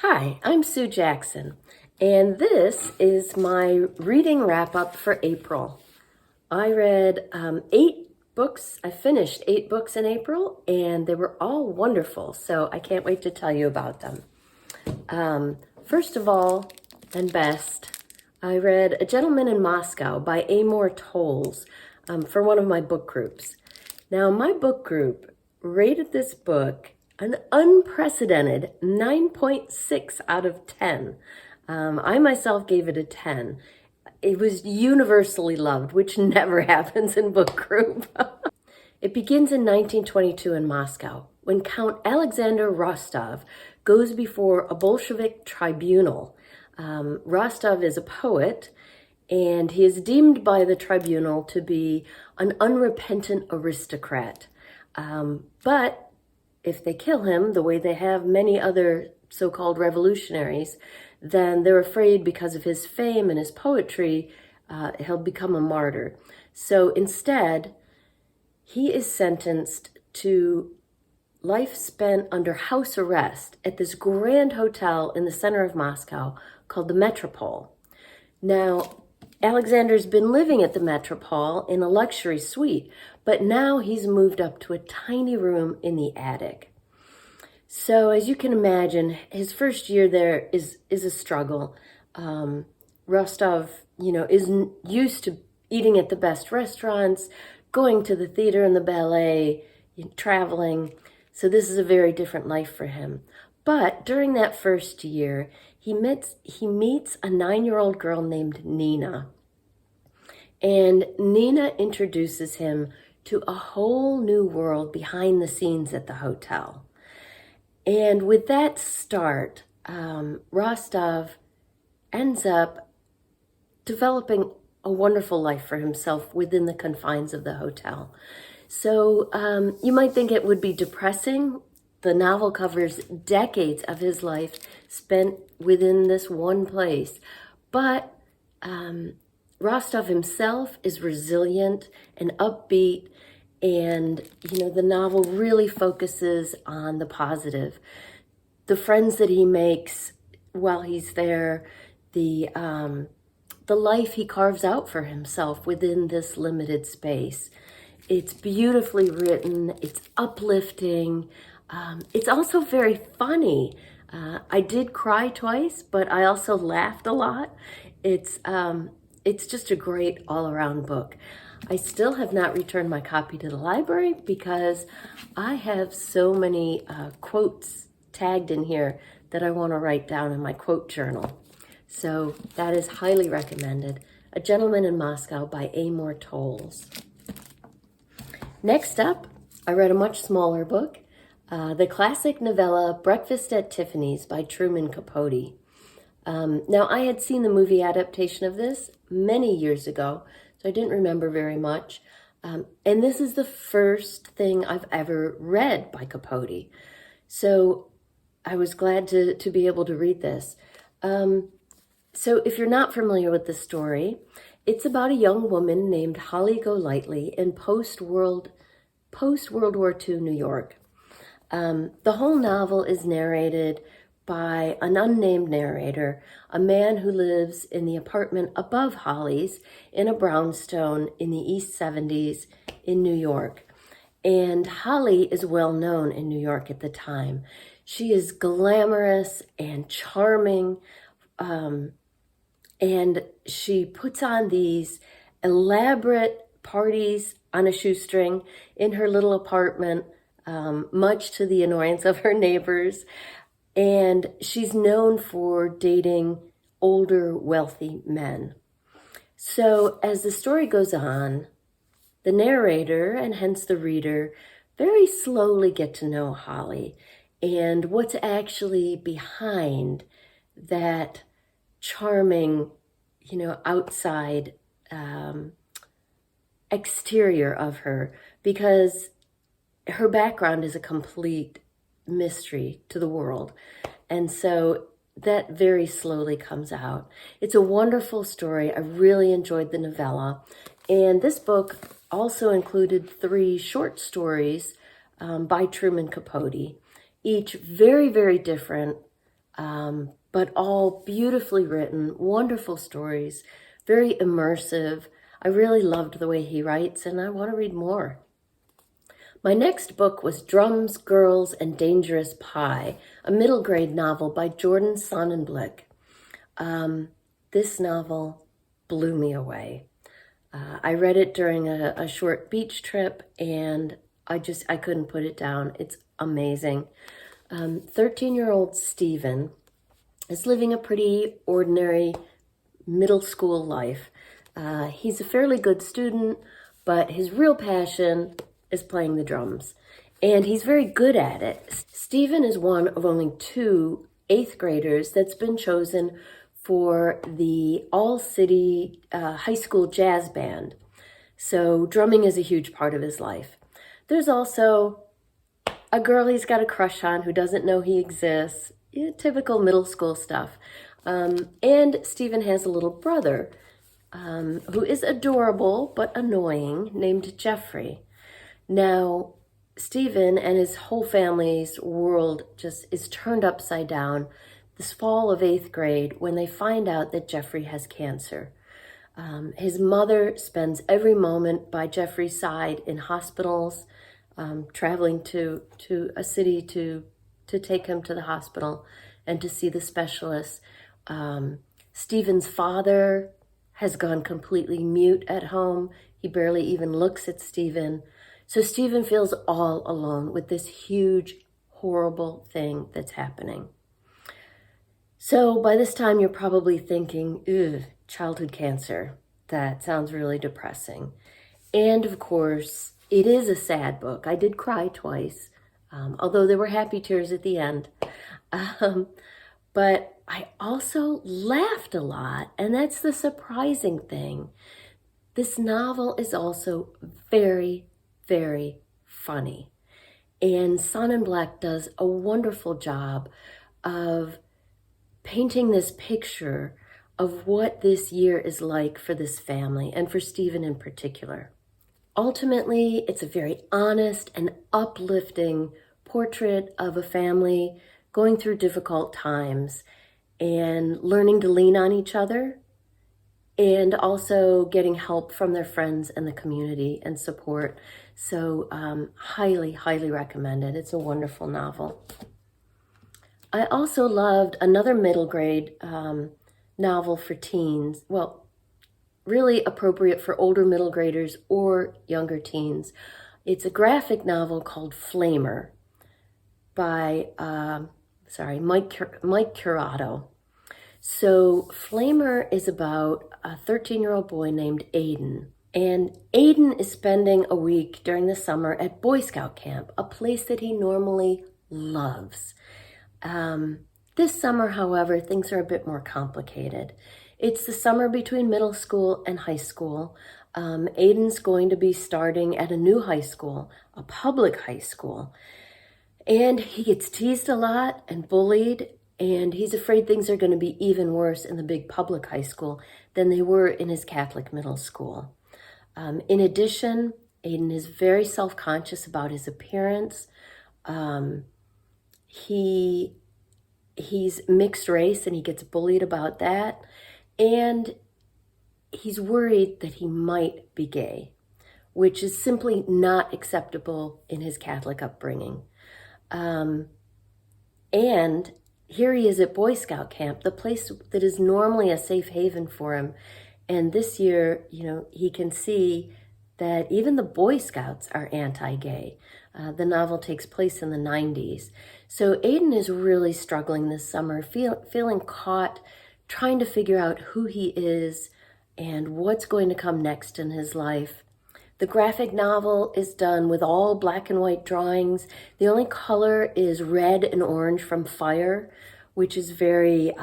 Hi, I'm Sue Jackson, and this is my reading wrap-up for April. I read 8 books. I finished 8 books in April, and they were all wonderful, so I can't wait to tell you about them. First of all, and best, I read A Gentleman in Moscow by Amor Towles for one of my book groups. Now, my book group rated this book an unprecedented 9.6 out of 10. I myself gave it a 10. It was universally loved, which never happens in book group. It begins in 1922 in Moscow, when Count Alexander Rostov goes before a Bolshevik tribunal. Rostov is a poet, and he is deemed by the tribunal to be an unrepentant aristocrat. But if they kill him, the way they have many other so-called revolutionaries, then they're afraid because of his fame and his poetry, he'll become a martyr. So instead, he is sentenced to life spent under house arrest at this grand hotel in the center of Moscow called the Metropole. Now, Alexander's been living at the Metropole in a luxury suite, but now he's moved up to a tiny room in the attic. So as you can imagine, his first year there is a struggle. Rostov, is used to eating at the best restaurants, going to the theater and the ballet, traveling. So this is a very different life for him. But during that first year, he meets a 9-year-old girl named Nina. And Nina introduces him to a whole new world behind the scenes at the hotel. And with that start, Rostov ends up developing a wonderful life for himself within the confines of the hotel. So you might think it would be depressing. The novel covers decades of his life spent within this one place. But Rostov himself is resilient and upbeat, and the novel really focuses on the positive. The friends that he makes while he's there, the life he carves out for himself within this limited space. It's beautifully written, it's uplifting, it's also very funny. I did cry twice, but I also laughed a lot. It's just a great all-around book. I still have not returned my copy to the library because I have so many quotes tagged in here that I want to write down in my quote journal. So that is highly recommended. A Gentleman in Moscow by Amor Towles. Next up, I read a much smaller book, the classic novella Breakfast at Tiffanys by Truman Capote. Now, I had seen the movie adaptation of this many years ago, so I didn't remember very much. And this is the first thing I've ever read by Capote. So I was glad to be able to read this. So if you're not familiar with the story, it's about a young woman named Holly Golightly in post-World War II New York. The whole novel is narrated by an unnamed narrator, a man who lives in the apartment above Holly's in a brownstone in the East 70s in New York. And Holly is well known in New York at the time. She is glamorous and charming, and she puts on these elaborate parties on a shoestring in her little apartment, much to the annoyance of her neighbors. And she's known for dating older, wealthy men. So as the story goes on, the narrator, and hence the reader, very slowly get to know Holly and what's actually behind that charming, outside exterior of her, because her background is a complete mystery to the world. And so that very slowly comes out. It's a wonderful story. I really enjoyed the novella. And this book also included 3 short stories by Truman Capote, each very, very different, but all beautifully written, wonderful stories, very immersive. I really loved the way he writes, and I want to read more. My next book was Drums, Girls, and Dangerous Pie, a middle grade novel by Jordan Sonnenblick. This novel blew me away. I read it during a short beach trip, and I couldn't put it down. It's amazing. 13-year-old Stephen is living a pretty ordinary middle school life. He's a fairly good student, but his real passion is playing the drums, and he's very good at it. Stephen is one of only 2 8th graders that's been chosen for the all-city high school jazz band. So drumming is a huge part of his life. There's also a girl he's got a crush on who doesn't know he exists. Yeah, typical middle school stuff. And Stephen has a little brother who is adorable but annoying, named Jeffrey. Now, Stephen and his whole family's world just is turned upside down this fall of 8th grade when they find out that Jeffrey has cancer. His mother spends every moment by Jeffrey's side in hospitals, traveling to a city to take him to the hospital and to see the specialists. Stephen's father has gone completely mute at home. He barely even looks at Stephen. So Stephen feels all alone with this huge, horrible thing that's happening. So by this time, you're probably thinking, ugh, childhood cancer. That sounds really depressing. And of course, it is a sad book. I did cry twice, although there were happy tears at the end. But I also laughed a lot, and that's the surprising thing. This novel is also very, very funny. And Sonnenblick does a wonderful job of painting this picture of what this year is like for this family and for Stephen in particular. Ultimately, it's a very honest and uplifting portrait of a family going through difficult times and learning to lean on each other, and also getting help from their friends and the community and support. So highly, highly recommend it. It's a wonderful novel. I also loved another middle grade novel for teens. Well, really appropriate for older middle graders or younger teens. It's a graphic novel called Flamer by Mike Curato. So Flamer is about a 13-year-old boy named Aiden. And Aiden is spending a week during the summer at Boy Scout camp, a place that he normally loves. This summer, however, things are a bit more complicated. It's the summer between middle school and high school. Aiden's going to be starting at a new high school, a public high school. And he gets teased a lot and bullied, and he's afraid things are going to be even worse in the big public high school than they were in his Catholic middle school. In addition, Aiden is very self-conscious about his appearance. He's mixed race and he gets bullied about that. And he's worried that he might be gay, which is simply not acceptable in his Catholic upbringing. And here he is at Boy Scout camp, the place that is normally a safe haven for him. And this year, he can see that even the Boy Scouts are anti-gay. The novel takes place in the 90s. So Aiden is really struggling this summer, feeling caught, trying to figure out who he is and what's going to come next in his life. The graphic novel is done with all black and white drawings. The only color is red and orange from fire, which is a very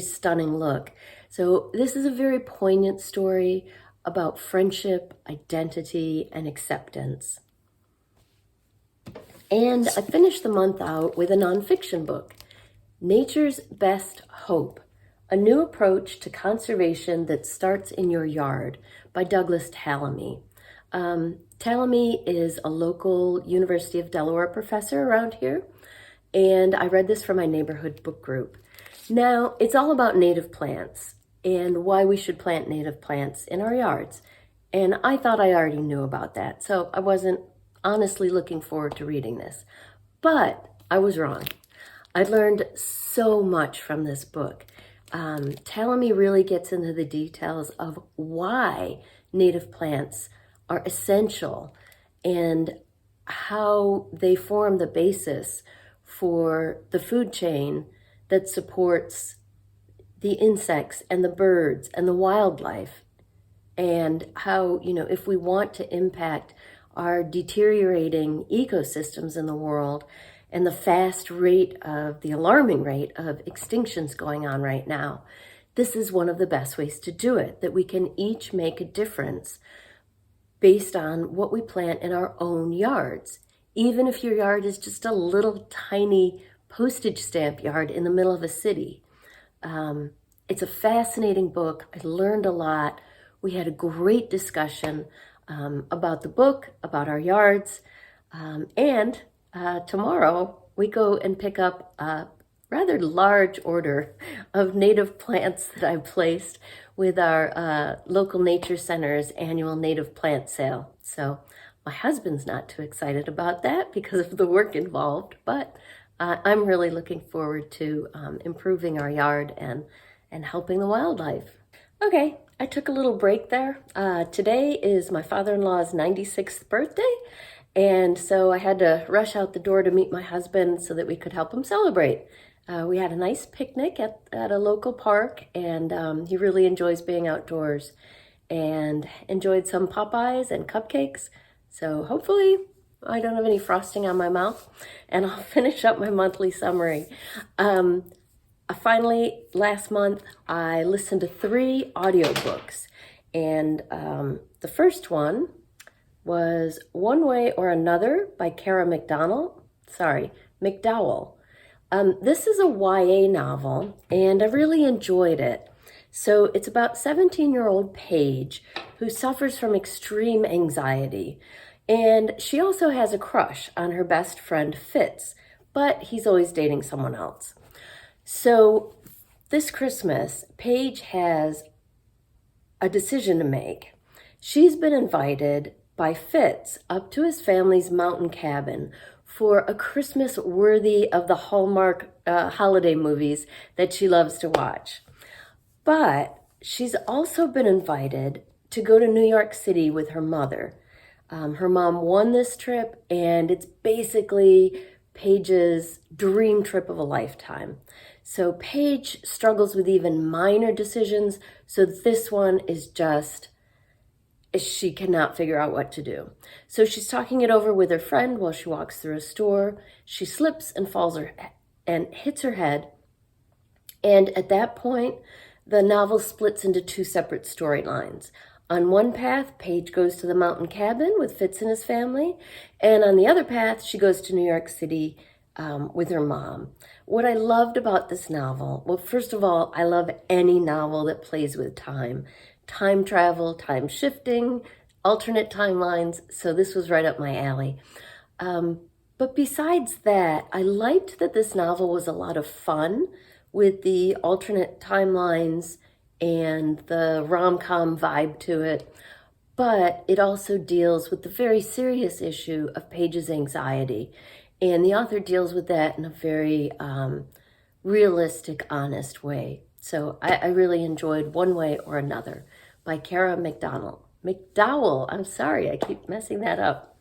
stunning look. So this is a very poignant story about friendship, identity, and acceptance. And I finished the month out with a nonfiction book, Nature's Best Hope, a new approach to conservation that starts in your yard, by Douglas Tallamy. Tallamy is a local University of Delaware professor around here, and I read this for my neighborhood book group. Now, it's all about native plants and why we should plant native plants in our yards. And I thought I already knew about that, so I wasn't honestly looking forward to reading this. But I was wrong. I learned so much from this book. Tallamy really gets into the details of why native plants are essential and how they form the basis for the food chain that supports the insects and the birds and the wildlife, and how, if we want to impact our deteriorating ecosystems in the world and the alarming rate of extinctions going on right now, this is one of the best ways to do it, that we can each make a difference based on what we plant in our own yards. Even if your yard is just a little tiny postage stamp yard in the middle of a city. It's a fascinating book. I learned a lot. We had a great discussion about the book, about our yards, and tomorrow we go and pick up a rather large order of native plants that I placed with our local nature center's annual native plant sale. So my husband's not too excited about that because of the work involved, but I'm really looking forward to improving our yard and helping the wildlife. Okay, I took a little break there. Today is my father-in-law's 96th birthday, and so I had to rush out the door to meet my husband so that we could help him celebrate. We had a nice picnic at a local park, and he really enjoys being outdoors and enjoyed some Popeyes and cupcakes. So hopefully I don't have any frosting on my mouth, and I'll finish up my monthly summary. Finally, last month, I listened to 3 audiobooks, and the first one was One Way or Another by Kara McDowell. This is a YA novel, and I really enjoyed it. So it's about 17-year-old Paige, who suffers from extreme anxiety. And she also has a crush on her best friend Fitz, but he's always dating someone else. So this Christmas, Paige has a decision to make. She's been invited by Fitz up to his family's mountain cabin for a Christmas worthy of the Hallmark holiday movies that she loves to watch. But she's also been invited to go to New York City with her mother. Her mom won this trip, and it's basically Paige's dream trip of a lifetime. So Paige struggles with even minor decisions, so this one is just, she cannot figure out what to do. So she's talking it over with her friend while she walks through a store. She slips and falls and hits her head. And at that point, the novel splits into 2 separate storylines. On one path, Paige goes to the mountain cabin with Fitz and his family. And on the other path, she goes to New York City with her mom. What I loved about this novel, well, first of all, I love any novel that plays with time. Time travel, time shifting, alternate timelines. So this was right up my alley. But besides that, I liked that this novel was a lot of fun with the alternate timelines and the rom-com vibe to it. But it also deals with the very serious issue of Paige's anxiety. And the author deals with that in a very realistic, honest way. So I really enjoyed One Way or Another by Kara McDowell. I'm sorry, I keep messing that up.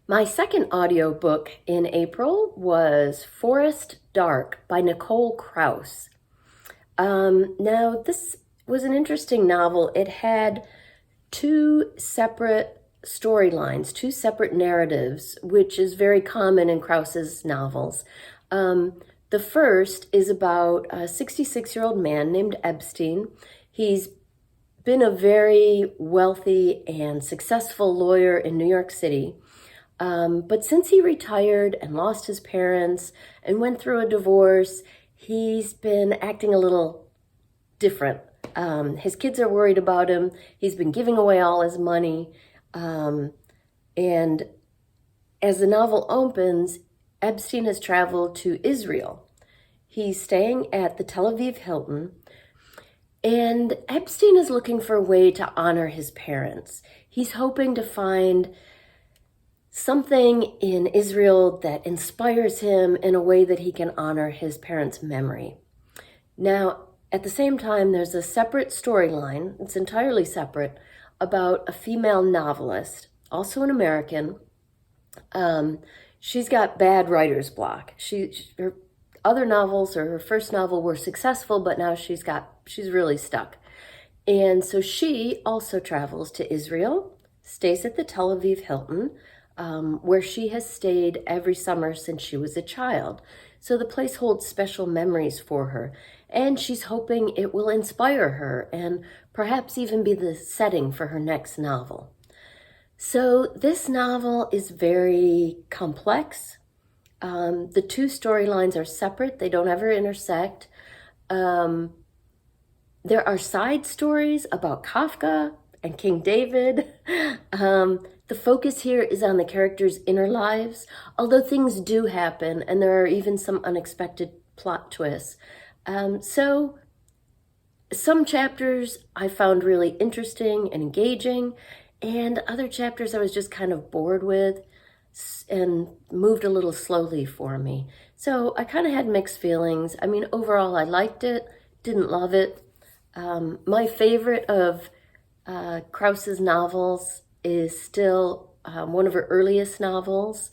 My second audiobook in April was Forest Dark by Nicole Krauss. Now, this was an interesting novel. It had 2 separate storylines, 2 separate narratives, which is very common in Krauss's novels. The first is about a 66-year-old man named Epstein. He's been a very wealthy and successful lawyer in New York City. But since he retired and lost his parents and went through a divorce, he's been acting a little different. His kids are worried about him. He's been giving away all his money. And as the novel opens, Epstein has traveled to Israel. He's staying at the Tel Aviv Hilton, and Epstein is looking for a way to honor his parents. He's hoping to find something in Israel that inspires him in a way that he can honor his parents' memory. Now, at the same time, there's a separate storyline, it's entirely separate, about a female novelist, also an American. She's got bad writer's block. Her other novels, or her first novel, were successful, but now she's really stuck. And so she also travels to Israel, stays at the Tel Aviv Hilton, where she has stayed every summer since she was a child. So the place holds special memories for her, and she's hoping it will inspire her and perhaps even be the setting for her next novel. So this novel is very complex. The two storylines are separate. They don't ever intersect. There are side stories about Kafka and King David. The focus here is on the characters' inner lives, although things do happen and there are even some unexpected plot twists. So some chapters I found really interesting and engaging, and other chapters I was just kind of bored with and moved a little slowly for me. So I kind of had mixed feelings. I mean, overall I liked it, didn't love it. My favorite of Krauss's novels is still one of her earliest novels,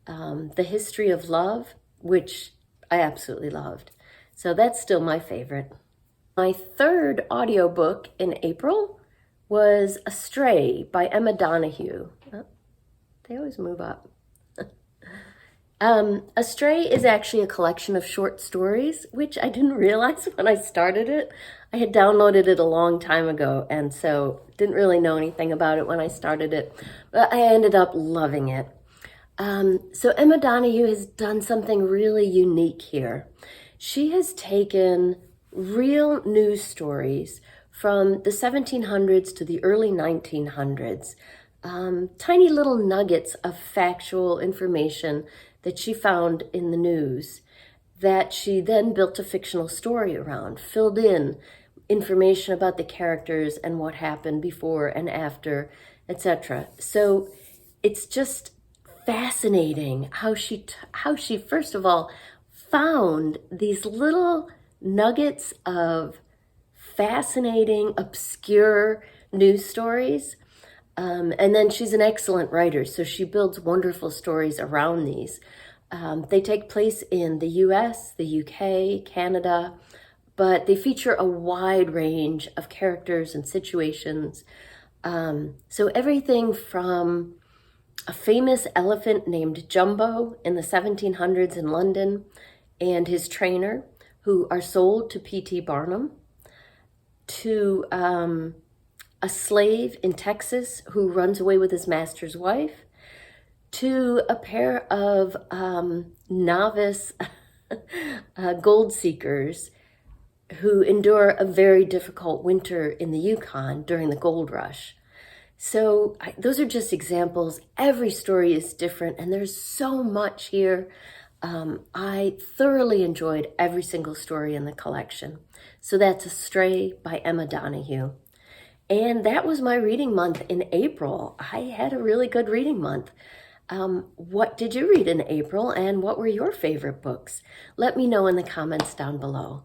The History of Love, which I absolutely loved. So that's still my favorite. My third audiobook in April was Astray by Emma Donoghue. Oh, they always move up. Astray is actually a collection of short stories, which I didn't realize when I started it. I had downloaded it a long time ago, and so didn't really know anything about it when I started it, but I ended up loving it. So Emma Donoghue has done something really unique here. She has taken real news stories from the 1700s to the early 1900s, tiny little nuggets of factual information that she found in the news that she then built a fictional story around, filled in information about the characters and what happened before and after, etc. So it's just fascinating how she first of all found these little nuggets of fascinating, obscure news stories. And then she's an excellent writer, so she builds wonderful stories around these. They take place in the US, the UK, Canada, but they feature a wide range of characters and situations. So everything from a famous elephant named Jumbo in the 1700s in London and his trainer, who are sold to P.T. Barnum, to a slave in Texas who runs away with his master's wife, to a pair of novice gold seekers who endure a very difficult winter in the Yukon during the gold rush. So those are just examples. Every story is different, and there's so much here. I thoroughly enjoyed every single story in the collection. So that's Astray by Emma Donoghue. And that was my reading month in April. I had a really good reading month. What did you read in April, and what were your favorite books? Let me know in the comments down below.